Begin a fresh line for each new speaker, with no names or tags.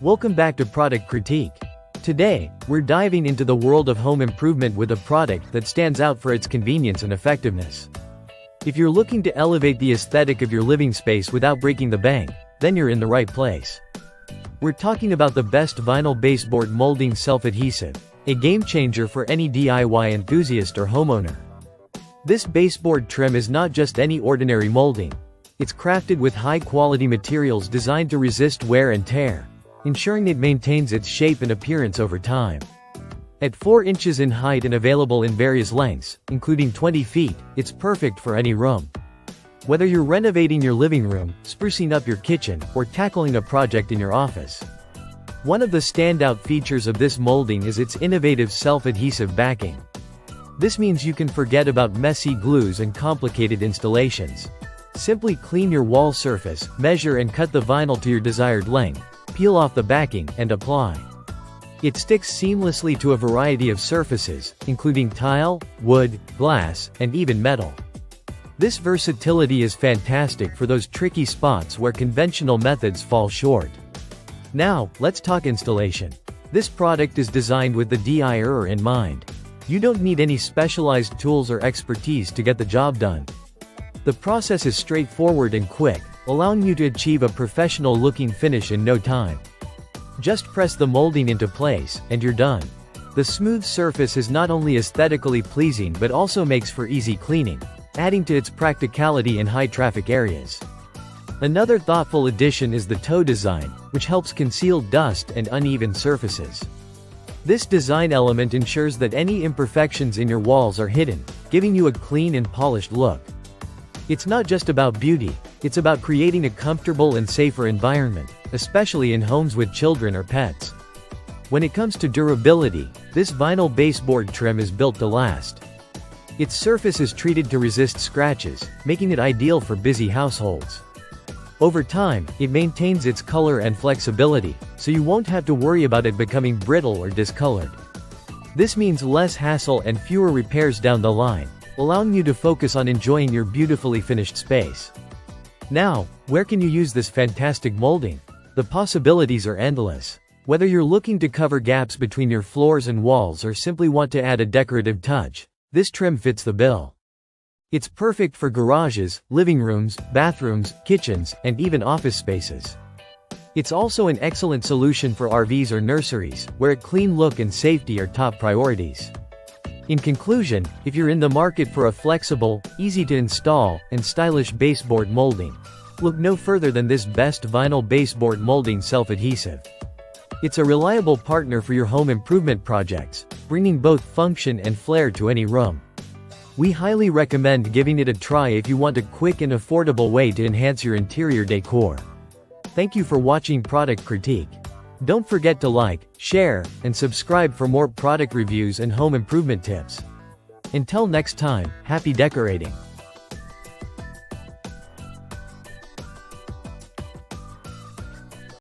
Welcome back to Product Critique. Today, we're diving into the world of home improvement with a product that stands out for its convenience and effectiveness. If you're looking to elevate the aesthetic of your living space without breaking the bank, then you're in the right place. We're talking about the best vinyl baseboard molding self-adhesive, a game-changer for any DIY enthusiast or homeowner. This baseboard trim is not just any ordinary molding. It's crafted with high-quality materials designed to resist wear and tear, ensuring it maintains its shape and appearance over time. At 4 inches in height and available in various lengths, including 20 feet, it's perfect for any room. Whether you're renovating your living room, sprucing up your kitchen, or tackling a project in your office. One of the standout features of this molding is its innovative self-adhesive backing. This means you can forget about messy glues and complicated installations. Simply clean your wall surface, measure and cut the vinyl to your desired length, peel off the backing, and apply. It sticks seamlessly to a variety of surfaces, including tile, wood, glass, and even metal. This versatility is fantastic for those tricky spots where conventional methods fall short. Now, let's talk installation. This product is designed with the DIYer in mind. You don't need any specialized tools or expertise to get the job done. The process is straightforward and quick, allowing you to achieve a professional-looking finish in no time. Just press the molding into place, and you're done. The smooth surface is not only aesthetically pleasing but also makes for easy cleaning, adding to its practicality in high-traffic areas. Another thoughtful addition is the toe design, which helps conceal dust and uneven surfaces. This design element ensures that any imperfections in your walls are hidden, giving you a clean and polished look. It's not just about beauty, it's about creating a comfortable and safer environment, especially in homes with children or pets. When it comes to durability, this vinyl baseboard trim is built to last. Its surface is treated to resist scratches, making it ideal for busy households. Over time, it maintains its color and flexibility, so you won't have to worry about it becoming brittle or discolored. This means less hassle and fewer repairs down the line, allowing you to focus on enjoying your beautifully finished space. Now, where can you use this fantastic molding? The possibilities are endless. Whether you're looking to cover gaps between your floors and walls or simply want to add a decorative touch, this trim fits the bill. It's perfect for garages, living rooms, bathrooms, kitchens, and even office spaces. It's also an excellent solution for RVs or nurseries, where a clean look and safety are top priorities. In conclusion, if you're in the market for a flexible, easy-to-install, and stylish baseboard molding, look no further than this best vinyl baseboard molding self-adhesive. It's a reliable partner for your home improvement projects, bringing both function and flair to any room. We highly recommend giving it a try if you want a quick and affordable way to enhance your interior decor. Thank you for watching Product Critique. Don't forget to like, share, and subscribe for more product reviews and home improvement tips. Until next time, happy decorating!